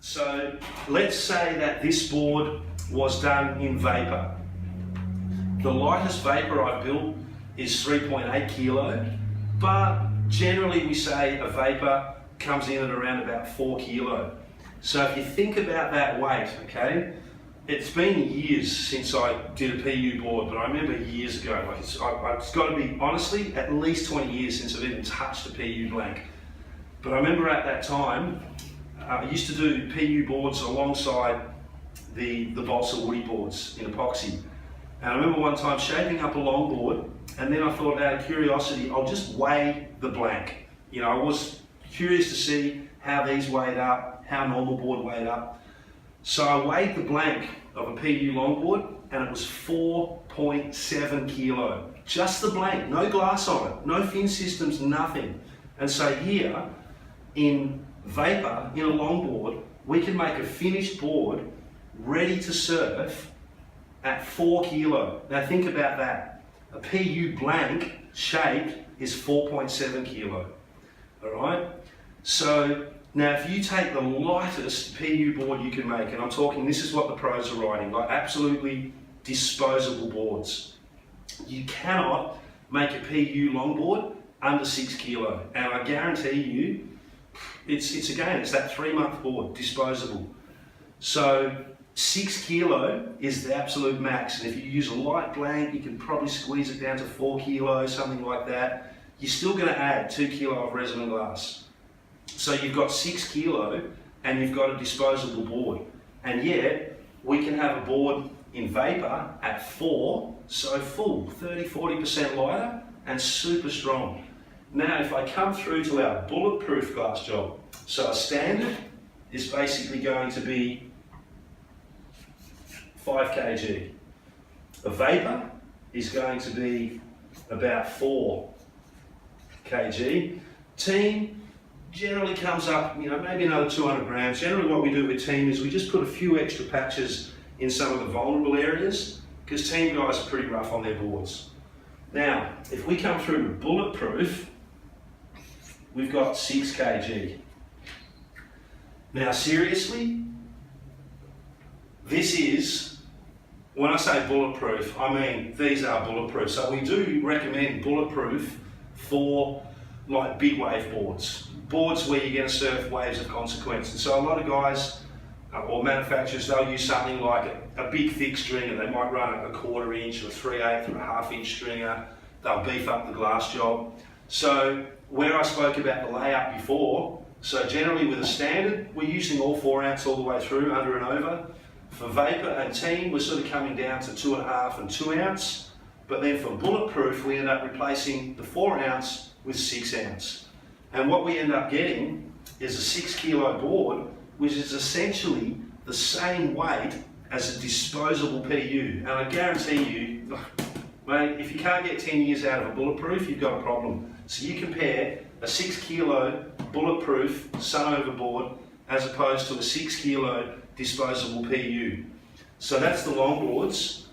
So let's say that this board was done in vapor. The lightest vapor I've built is 3.8 kilo, but generally we say a vapor comes in at around about 4 kilo. So if you think about that weight, okay, it's been years since I did a PU board, but I remember years ago, like it's got to be, honestly, at least 20 years since I've even touched a PU blank. But I remember at that time, I used to do PU boards alongside the balsa woody boards in epoxy. And I remember one time shaping up a longboard, and then I thought, out of curiosity, I'll just weigh the blank. You know, I was curious to see how these weighed up, how normal board weighed up. So I weighed the blank of a PU longboard, and it was 4.7 kilo. Just the blank, no glass on it, no fin systems, nothing. And so here, in vapor, in a longboard, we can make a finished board ready to surf at 4 kilo. Now think about that. A PU blank shaped is 4.7 kilo. All right? So now if you take the lightest PU board you can make, and I'm talking, this is what the pros are riding, like absolutely disposable boards. You cannot make a PU longboard under 6 kilo. And I guarantee you, it's that 3-month board, disposable. So 6 kilo is the absolute max, and if you use a light blank, you can probably squeeze it down to 4 kilos, something like that. You're still going to add 2 kilo of resin and glass. So you've got 6 kilo, and you've got a disposable board. And yet, we can have a board in vapor at 4, so full, 30-40% lighter, and super strong. Now, if I come through to our bulletproof glass job, so a standard is basically going to be 5 kg. A vapor is going to be about 4 kg. Team generally comes up, you know, maybe another 200 grams. Generally what we do with team is we just put a few extra patches in some of the vulnerable areas, because team guys are pretty rough on their boards. Now, if we come through to bulletproof, we've got 6 kg. Now seriously, this is, when I say bulletproof, I mean these are bulletproof. So we do recommend bulletproof for like big wave boards. Boards where you're going to surf waves of consequence. And so a lot of guys or manufacturers, they'll use something like a big thick stringer. They might run a 1/4 inch or a 3/8 or a 1/2 inch stringer. They'll beef up the glass job. So where I spoke about the layup before, so generally with a standard, we're using all 4 ounce all the way through, under and over. For vapor and team, we're sort of coming down to 2.5 and 2 ounce. But then for bulletproof, we end up replacing the 4 ounce with 6 ounce. And what we end up getting is a 6 kilo board, which is essentially the same weight as a disposable PU. And I guarantee you, mate, if you can't get 10 years out of a bulletproof, you've got a problem. So you compare a 6 kilo bulletproof Sunova board as opposed to a 6 kilo disposable PU. So that's the longboards.